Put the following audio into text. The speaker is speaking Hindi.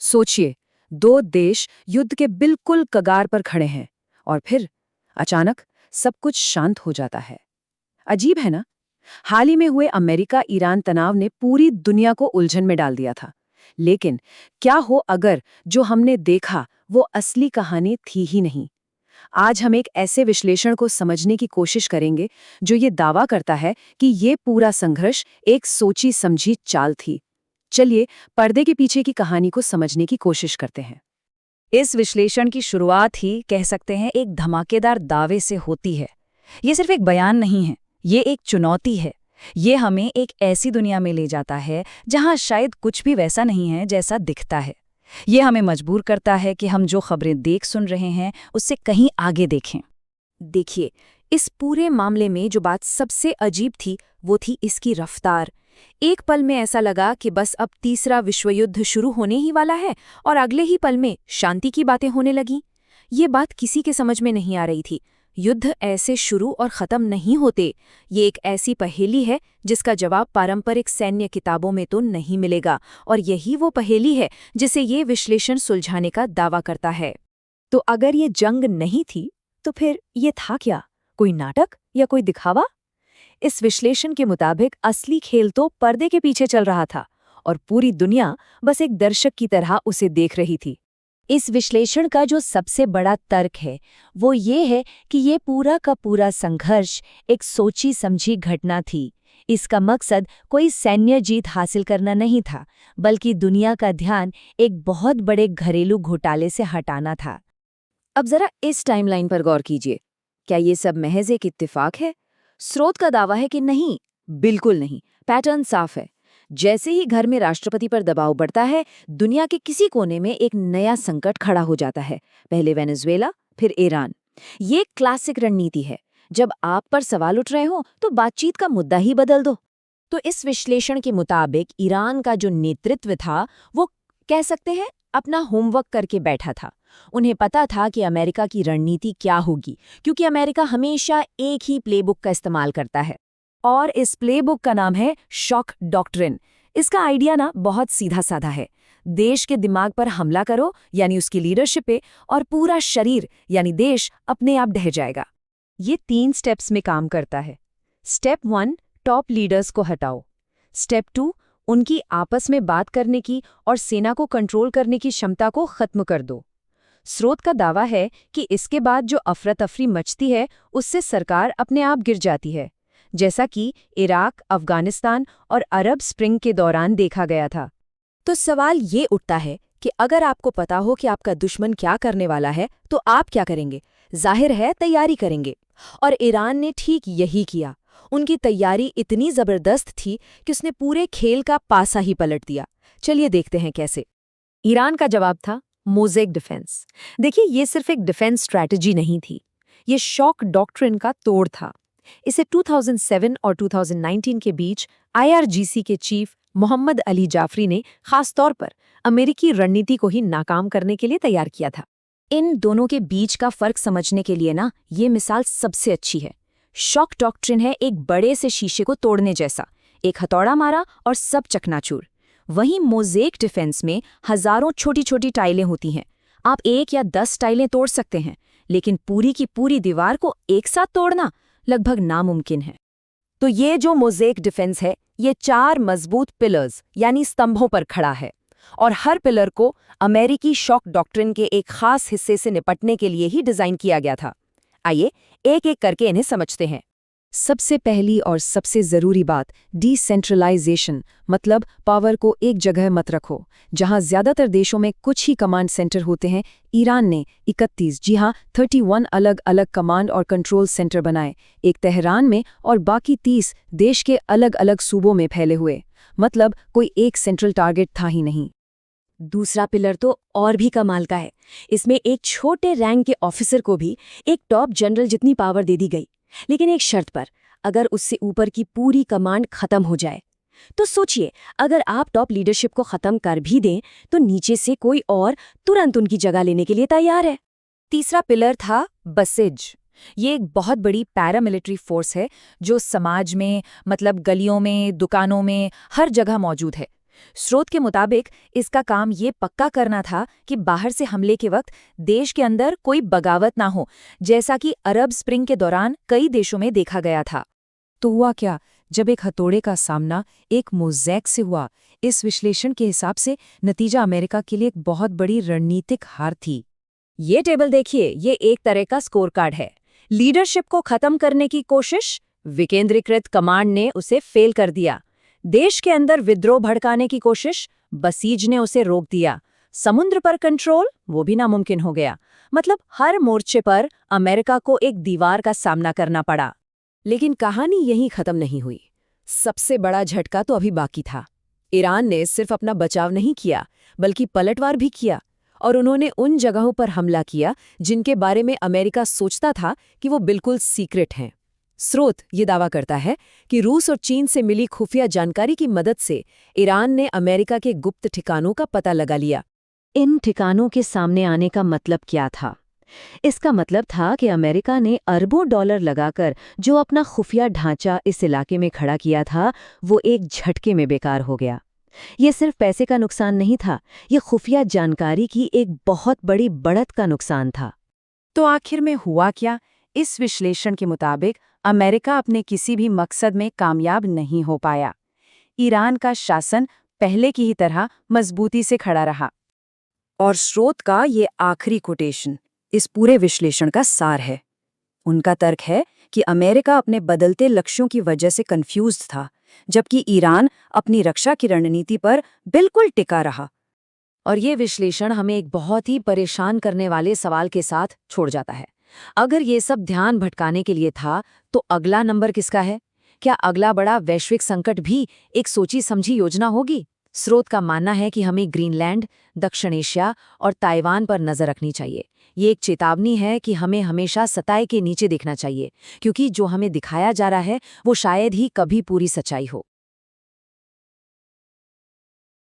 सोचिए, दो देश युद्ध के बिल्कुल कगार पर खड़े हैं और फिर अचानक सब कुछ शांत हो जाता है। अजीब है ना? हाल ही में हुए अमेरिका ईरान तनाव ने पूरी दुनिया को उलझन में डाल दिया था। लेकिन क्या हो अगर जो हमने देखा वो असली कहानी थी ही नहीं। आज हम एक ऐसे विश्लेषण को समझने की कोशिश करेंगे जो ये दावा करता है कि ये पूरा संघर्ष एक सोची समझी चाल थी। चलिए पर्दे के पीछे की कहानी को समझने की कोशिश करते हैं। इस विश्लेषण की शुरुआत ही कह सकते हैं एक धमाकेदार दावे से होती है। ये सिर्फ एक बयान नहीं है, ये एक चुनौती है। ये हमें एक ऐसी दुनिया में ले जाता है जहां शायद कुछ भी वैसा नहीं है जैसा दिखता है। ये हमें मजबूर करता है कि हम जो खबरें देख सुन रहे हैं उससे कहीं आगे देखें। देखिए, इस पूरे मामले में जो बात सबसे अजीब थी वो थी इसकी रफ्तार। एक पल में ऐसा लगा कि बस अब तीसरा विश्व युद्ध शुरू होने ही वाला है और अगले ही पल में शांति की बातें होने लगीं। ये बात किसी के समझ में नहीं आ रही थी। युद्ध ऐसे शुरू और ख़त्म नहीं होते। ये एक ऐसी पहेली है जिसका जवाब पारंपरिक सैन्य किताबों में तो नहीं मिलेगा, और यही वो पहेली है जिसे ये विश्लेषण सुलझाने का दावा करता है। तो अगर ये जंग नहीं थी तो फिर ये था क्या? कोई नाटक या कोई दिखावा? इस विश्लेषण के मुताबिक असली खेल तो पर्दे के पीछे चल रहा था और पूरी दुनिया बस एक दर्शक की तरह उसे देख रही थी। इस विश्लेषण का जो सबसे बड़ा तर्क है वो ये है कि ये पूरा का पूरा संघर्ष एक सोची समझी घटना थी। इसका मकसद कोई सैन्य जीत हासिल करना नहीं था, बल्कि दुनिया का ध्यान एक बहुत बड़े घरेलू घोटाले से हटाना था। अब जरा इस टाइमलाइन पर गौर कीजिए। क्या ये सब महज एक इत्तेफाक है? स्रोत का दावा है कि नहीं, बिल्कुल नहीं। पैटर्न साफ है। जैसे ही घर में राष्ट्रपति पर दबाव बढ़ता है, दुनिया के किसी कोने में एक नया संकट खड़ा हो जाता है। पहले वेनेजुएला, फिर ईरान। ये क्लासिक रणनीति है। जब आप पर सवाल उठ रहे हो तो बातचीत का मुद्दा ही बदल दो। तो इस विश्लेषण के मुताबिक ईरान का जो नेतृत्व था वो कह सकते हैं अपना होमवर्क करके बैठा था। उन्हें पता था कि अमेरिका की रणनीति क्या होगी, क्योंकि अमेरिका हमेशा एक ही प्लेबुक का इस्तेमाल करता है और इस प्लेबुक का नाम है शॉक डॉक्ट्रिन। इसका आइडिया ना बहुत सीधा साधा है। देश के दिमाग पर हमला करो, यानी उसकी लीडरशिप पे, और पूरा शरीर यानी देश अपने आप ढह जाएगा। ये 3 स्टेप्स में काम करता है। स्टेप 1, टॉप लीडर्स को हटाओ। स्टेप 2, उनकी आपस में बात करने की और सेना को कंट्रोल करने की क्षमता को खत्म कर दो। स्रोत का दावा है कि इसके बाद जो अफरा तफरी मचती है उससे सरकार अपने आप गिर जाती है, जैसा कि इराक, अफगानिस्तान और अरब स्प्रिंग के दौरान देखा गया था। तो सवाल ये उठता है कि अगर आपको पता हो कि आपका दुश्मन क्या करने वाला है तो आप क्या करेंगे? जाहिर है तैयारी करेंगे। और ईरान ने ठीक यही किया। उनकी तैयारी इतनी जबरदस्त थी कि उसने पूरे खेल का पासा ही पलट दिया। चलिए देखते हैं कैसे। ईरान का जवाब था मोज़ेक डिफेंस। देखिए, ये सिर्फ एक डिफेंस स्ट्रैटेजी नहीं थी, ये शॉक डॉक्ट्रिन का तोड़ था। इसे 2007 और 2019 के बीच IRGC के चीफ मोहम्मद अली जाफरी ने खास तौर पर अमेरिकी रणनीति को ही नाकाम करने के लिए तैयार किया था। इन दोनों के बीच का फर्क समझने के लिए ना ये मिसाल सबसे अच्छी है। शॉक डॉक्ट्रिन है एक बड़े से शीशे को तोड़ने जैसा, एक हथौड़ा मारा और सब चकनाचूर। वहीं मोज़ेक डिफेंस में हजारों छोटी छोटी टाइलें होती हैं। आप 1 या 10 टाइलें तोड़ सकते हैं, लेकिन पूरी की पूरी दीवार को एक साथ तोड़ना लगभग नामुमकिन है। तो ये जो मोज़ेक डिफेंस है, ये 4 मजबूत पिलर्स यानी स्तंभों पर खड़ा है, और हर पिलर को अमेरिकी शॉक डॉक्ट्रिन के एक खास हिस्से से निपटने के लिए ही डिजाइन किया गया था। आइए एक एक करके इन्हें समझते हैं। सबसे पहली और सबसे जरूरी बात, डिसेंट्रलाइजेशन, मतलब पावर को एक जगह मत रखो। जहां ज्यादातर देशों में कुछ ही कमांड सेंटर होते हैं, ईरान ने 31, जी हां 31 अलग अलग कमांड और कंट्रोल सेंटर बनाए, एक तेहरान में और बाकी 30 देश के अलग अलग सूबों में फैले हुए। मतलब कोई एक सेंट्रल टारगेट था ही नहीं। दूसरा पिलर तो और भी कमाल का है। इसमें एक छोटे रैंक के ऑफिसर को भी एक टॉप जनरल जितनी पावर दे दी गई, लेकिन एक शर्त पर, अगर उससे ऊपर की पूरी कमांड खत्म हो जाए। तो सोचिए, अगर आप टॉप लीडरशिप को खत्म कर भी दें तो नीचे से कोई और तुरंत उनकी जगह लेने के लिए तैयार है। तीसरा पिलर था बसिज। ये एक बहुत बड़ी पैरामिलिट्री फोर्स है जो समाज में, मतलब गलियों में, दुकानों में, हर जगह मौजूद है। स्रोत के मुताबिक इसका काम ये पक्का करना था कि बाहर से हमले के वक्त देश के अंदर कोई बगावत ना हो, जैसा कि अरब स्प्रिंग के दौरान कई देशों में देखा गया था। तो हुआ क्या? जब एक हथौड़े का सामना एक मोज़ैक से हुआ, इस विश्लेषण के हिसाब से नतीजा अमेरिका के लिए एक बहुत बड़ी रणनीतिक हार थी। ये टेबल देखिए, ये एक तरह का स्कोर कार्ड है। लीडरशिप को खत्म करने की कोशिश, विकेंद्रीकृत कमांड ने उसे फेल कर दिया। देश के अंदर विद्रोह भड़काने की कोशिश, बसीज ने उसे रोक दिया। समुद्र पर कंट्रोल, वो भी नामुमकिन हो गया। मतलब हर मोर्चे पर अमेरिका को एक दीवार का सामना करना पड़ा। लेकिन कहानी यहीं खत्म नहीं हुई। सबसे बड़ा झटका तो अभी बाकी था। ईरान ने सिर्फ अपना बचाव नहीं किया, बल्कि पलटवार भी किया, और उन्होंने उन जगहों पर हमला किया जिनके बारे में अमेरिका सोचता था कि वो बिल्कुल सीक्रेट हैं। स्रोत ये दावा करता है कि रूस और चीन से मिली खुफिया जानकारी की मदद से ईरान ने अमेरिका के गुप्त ठिकानों का पता लगा लिया। इन ठिकानों के सामने आने का मतलब क्या था? इसका मतलब था कि अमेरिका ने अरबों डॉलर लगाकर जो अपना खुफिया ढांचा इस इलाके में खड़ा किया था, वो एक झटके में बेकार हो गया। ये सिर्फ पैसे का नुकसान नहीं था, ये खुफिया जानकारी की एक बहुत बड़ी बढ़त का नुकसान था। तो आखिर में हुआ क्या? इस विश्लेषण के मुताबिक अमेरिका अपने किसी भी मकसद में कामयाब नहीं हो पाया। ईरान का शासन पहले की ही तरह मजबूती से खड़ा रहा। और स्रोत का ये आखिरी कोटेशन इस पूरे विश्लेषण का सार है। उनका तर्क है कि अमेरिका अपने बदलते लक्ष्यों की वजह से कंफ्यूज था, जबकि ईरान अपनी रक्षा की रणनीति पर बिल्कुल टिका रहा। और ये विश्लेषण हमें एक बहुत ही परेशान करने वाले सवाल के साथ छोड़ जाता है। अगर ये सब ध्यान भटकाने के लिए था, तो अगला नंबर किसका है? क्या अगला बड़ा वैश्विक संकट भी एक सोची समझी योजना होगी? स्रोत का मानना है कि हमें ग्रीनलैंड, दक्षिण एशिया और ताइवान पर नजर रखनी चाहिए। ये एक चेतावनी है कि हमें हमेशा सताए के नीचे देखना चाहिए, क्योंकि जो हमें दिखाया जा रहा है वो शायद ही कभी पूरी सच्चाई हो।